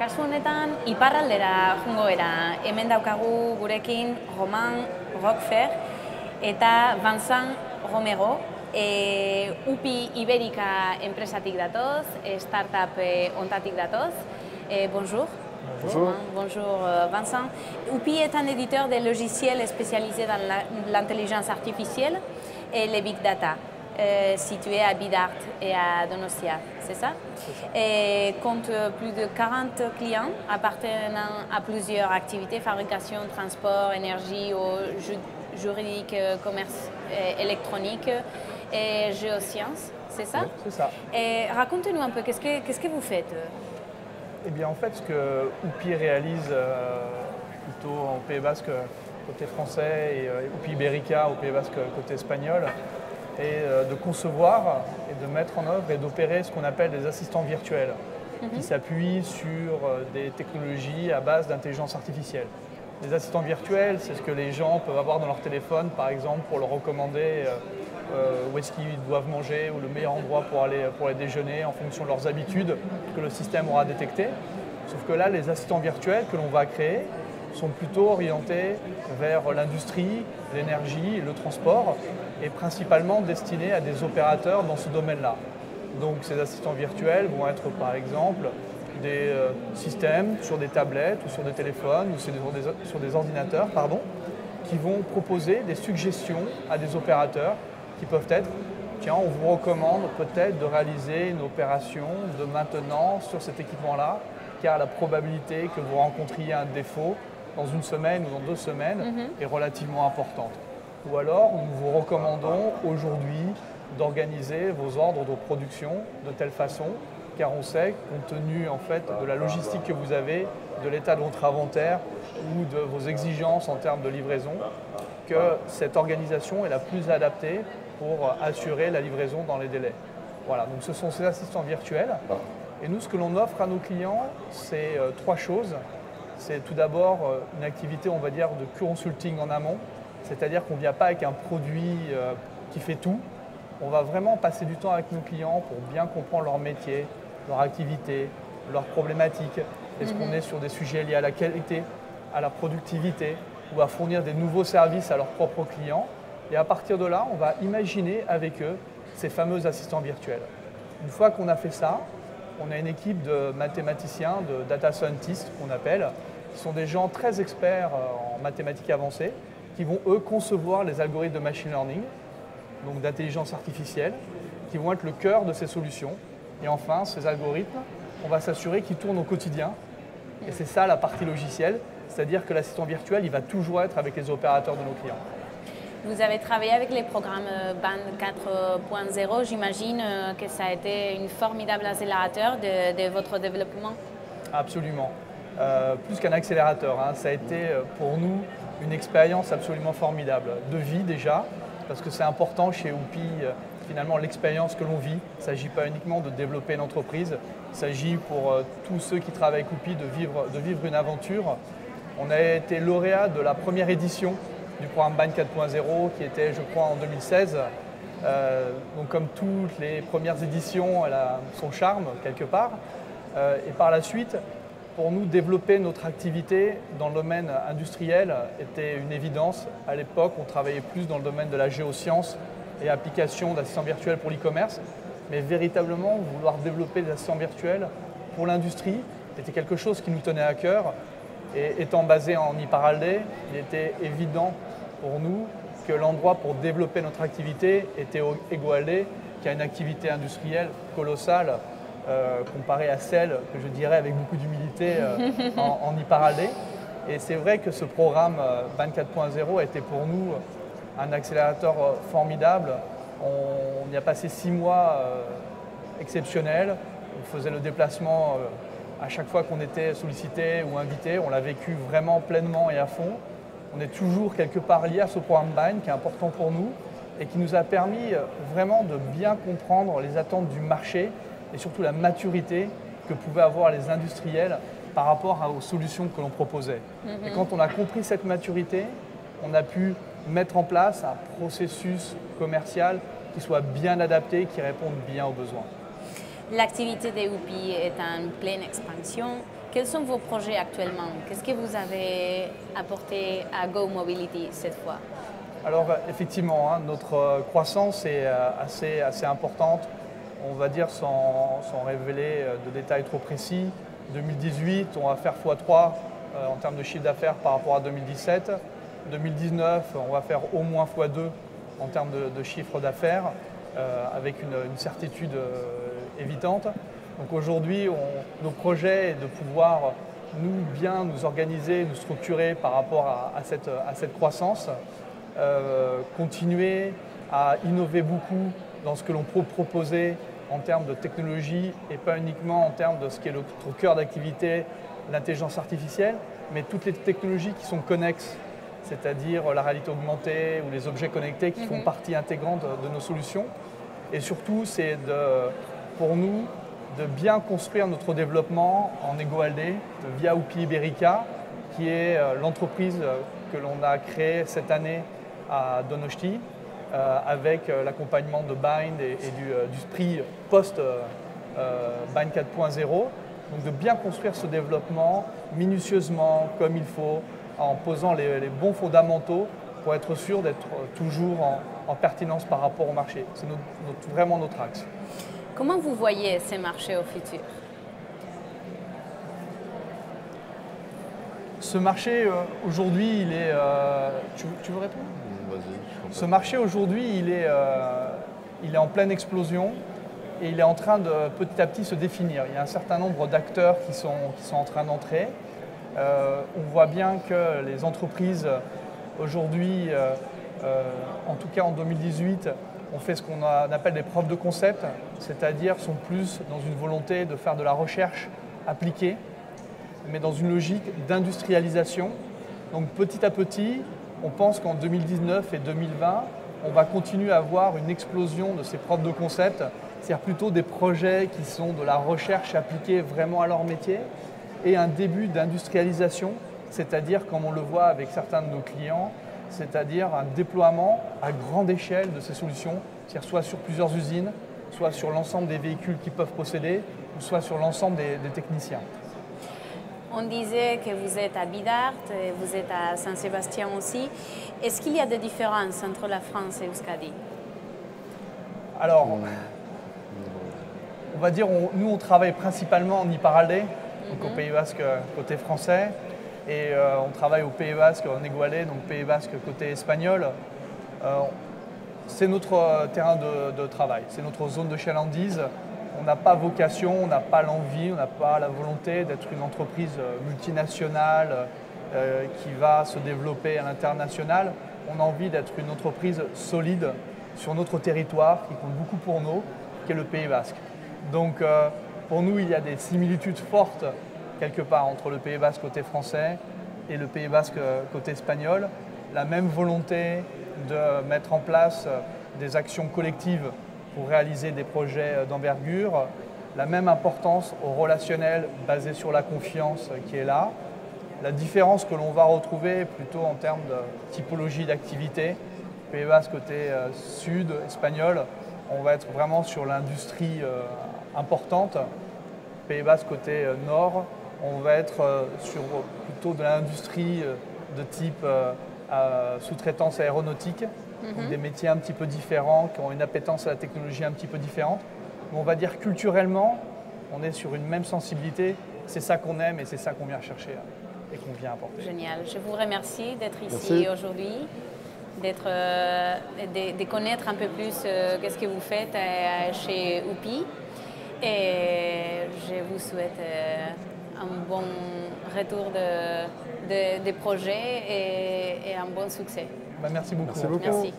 kasu honetan, iparraldera jungo era. Hemen daukagu gurekin Roman Roquefort eta Vincent Romero. UPI Ibérica enpresatik datoz, startup ontatik datoz. Bonjour. Bonjour. Bonjour Vincent. UPI est un éditeur de logiciels spécialisé dans l'intelligence artificielle et les big data, situé à Bidart et à Donostia, c'est ça? C'est ça. Et compte plus de 40 clients appartenant à plusieurs activités, fabrication, transport, énergie, juridique, commerce électronique et géosciences, c'est ça? Oui, c'est ça. Et racontez-nous un peu, qu'est-ce que vous faites? Eh bien, en fait, ce que UPI réalise plutôt au Pays Basque côté français et UPI Ibérica au Pays Basque côté espagnol est de concevoir et de mettre en œuvre et d'opérer ce qu'on appelle des assistants virtuels qui s'appuient sur des technologies à base d'intelligence artificielle. Les assistants virtuels, c'est ce que les gens peuvent avoir dans leur téléphone, par exemple, pour leur recommander où est-ce qu'ils doivent manger ou le meilleur endroit pour aller déjeuner en fonction de leurs habitudes que le système aura détectées. Sauf que là, les assistants virtuels que l'on va créer sont plutôt orientés vers l'industrie, l'énergie, le transport et principalement destinés à des opérateurs dans ce domaine-là. Donc ces assistants virtuels vont être par exemple des systèmes sur des tablettes ou sur des téléphones ou sur des ordinateurs qui vont proposer des suggestions à des opérateurs qui peuvent être, tiens, on vous recommande peut-être de réaliser une opération de maintenance sur cet équipement-là, car la probabilité que vous rencontriez un défaut dans une semaine ou dans 2 semaines est relativement importante. Ou alors, nous vous recommandons aujourd'hui d'organiser vos ordres de production de telle façon, car on sait, compte tenu en fait de la logistique que vous avez, de l'état de votre inventaire ou de vos exigences en termes de livraison, que cette organisation est la plus adaptée pour assurer la livraison dans les délais. Voilà, donc ce sont ces assistants virtuels. Et nous, ce que l'on offre à nos clients, c'est 3 choses. C'est tout d'abord une activité, on va dire, de consulting en amont, c'est-à-dire qu'on ne vient pas avec un produit qui fait tout. On va vraiment passer du temps avec nos clients pour bien comprendre leur métier, leur activité, leurs problématiques. Est-ce qu'on est sur des sujets liés à la qualité, à la productivité ou à fournir des nouveaux services à leurs propres clients? Et à partir de là, on va imaginer avec eux ces fameux assistants virtuels. Une fois qu'on a fait ça, on a une équipe de mathématiciens, de data scientists qu'on appelle, qui sont des gens très experts en mathématiques avancées, qui vont eux concevoir les algorithmes de machine learning, donc d'intelligence artificielle, qui vont être le cœur de ces solutions. Et enfin, ces algorithmes, on va s'assurer qu'ils tournent au quotidien. Et c'est ça la partie logicielle, c'est-à-dire que l'assistant virtuel, il va toujours être avec les opérateurs de nos clients. Vous avez travaillé avec les programmes BAN 4.0. J'imagine que ça a été un formidable accélérateur de votre développement. Absolument. Plus qu'un accélérateur, hein. Ça a été pour nous une expérience absolument formidable. De vie déjà, parce que c'est important chez UPI, finalement, l'expérience que l'on vit. Il ne s'agit pas uniquement de développer une entreprise, il s'agit pour tous ceux qui travaillent avec UPI de vivre une aventure. On a été lauréat de la première édition du programme BAN 4.0 qui était, je crois, en 2016. Donc comme toutes les premières éditions, elle a son charme quelque part. Et par la suite, pour nous, développer notre activité dans le domaine industriel était une évidence. À l'époque, on travaillait plus dans le domaine de la géoscience et application d'assistants virtuels pour l'e-commerce. Mais véritablement, vouloir développer des assistants virtuels pour l'industrie était quelque chose qui nous tenait à cœur. Et étant basé en Iparralde, il était évident pour nous que l'endroit pour développer notre activité était au Egualde, qui a une activité industrielle colossale comparée à celle que je dirais avec beaucoup d'humilité en Iparralde. Et c'est vrai que ce programme BAN 4.0 a été pour nous un accélérateur formidable. On y a passé 6 mois exceptionnels. On faisait le déplacement à chaque fois qu'on était sollicité ou invité. On l'a vécu vraiment pleinement et à fond. On est toujours quelque part lié à ce programme BAN qui est important pour nous et qui nous a permis vraiment de bien comprendre les attentes du marché et surtout la maturité que pouvaient avoir les industriels par rapport aux solutions que l'on proposait. Et quand on a compris cette maturité, on a pu mettre en place un processus commercial qui soit bien adapté, qui réponde bien aux besoins. L'activité de UPI est en pleine expansion. Quels sont vos projets actuellement? Qu'est-ce que vous avez apporté à Go Mobility cette fois? Alors effectivement, notre croissance est assez importante, on va dire sans révéler de détails trop précis. 2018, on va faire x3 en termes de chiffre d'affaires par rapport à 2017. 2019, on va faire au moins x2 en termes de chiffre d'affaires, avec une certitude évidente. Donc aujourd'hui, nos projets est de pouvoir bien nous organiser, nous structurer par rapport à cette croissance, continuer à innover beaucoup dans ce que l'on peut proposer en termes de technologie et pas uniquement en termes de ce qui est notre cœur d'activité, l'intelligence artificielle, mais toutes les technologies qui sont connexes, c'est-à-dire la réalité augmentée ou les objets connectés qui font partie intégrante de nos solutions. Et surtout, c'est pour nous de bien construire notre développement en EgoALD via UPI Ibérica, qui est l'entreprise que l'on a créée cette année à Donosti, avec l'accompagnement de Bind et du SPRI post-Bind 4.0. Donc de bien construire ce développement minutieusement, comme il faut, en posant les bons fondamentaux pour être sûr d'être toujours en pertinence par rapport au marché. C'est vraiment notre axe. Comment vous voyez ces marchés au futur? Ce marché, aujourd'hui, il est... Tu veux répondre? Vas-y. Ce marché, aujourd'hui, il est en pleine explosion et il est en train de petit à petit se définir. Il y a un certain nombre d'acteurs qui sont en train d'entrer. On voit bien que les entreprises, aujourd'hui, en tout cas en 2018, ont fait ce qu'on appelle des preuves de concept, c'est-à-dire sont plus dans une volonté de faire de la recherche appliquée, mais dans une logique d'industrialisation. Donc petit à petit, on pense qu'en 2019 et 2020, on va continuer à avoir une explosion de ces preuves de concept, c'est-à-dire plutôt des projets qui sont de la recherche appliquée vraiment à leur métier et un début d'industrialisation, c'est-à-dire comme on le voit avec certains de nos clients, c'est-à-dire un déploiement à grande échelle de ces solutions, c'est-à-dire soit sur plusieurs usines, soit sur l'ensemble des véhicules qu'ils peuvent posséder, ou soit sur l'ensemble des techniciens. On disait que vous êtes à Bidart, vous êtes à Saint-Sébastien aussi. Est-ce qu'il y a des différences entre la France et Euskadi? Alors, on va dire, nous on travaille principalement en Iparralde, donc au Pays Basque côté français, et on travaille au Pays Basque en EgoALD, donc Pays Basque côté espagnol. C'est notre terrain de travail, c'est notre zone de chalandise. On n'a pas vocation, on n'a pas l'envie, on n'a pas la volonté d'être une entreprise multinationale qui va se développer à l'international. On a envie d'être une entreprise solide sur notre territoire qui compte beaucoup pour nous, qui est le Pays Basque. Donc pour nous, il y a des similitudes fortes quelque part entre le Pays Basque côté français et le Pays Basque côté espagnol. La même volonté de mettre en place des actions collectives pour réaliser des projets d'envergure, la même importance au relationnel basé sur la confiance qui est là. La différence que l'on va retrouver plutôt en termes de typologie d'activité, Pays Basque côté sud, espagnol, on va être vraiment sur l'industrie importante. Pays Basque côté nord, on va être sur plutôt de l'industrie de type sous-traitance aéronautique, donc des métiers un petit peu différents, qui ont une appétence à la technologie un petit peu différente. Mais on va dire culturellement, on est sur une même sensibilité, c'est ça qu'on aime et c'est ça qu'on vient chercher et qu'on vient apporter. Génial, je vous remercie d'être ici aujourd'hui, de connaître un peu plus qu'est-ce que vous faites chez UPI et je vous souhaite un bon retour des projets et un bon succès. Merci beaucoup. Merci beaucoup. Merci.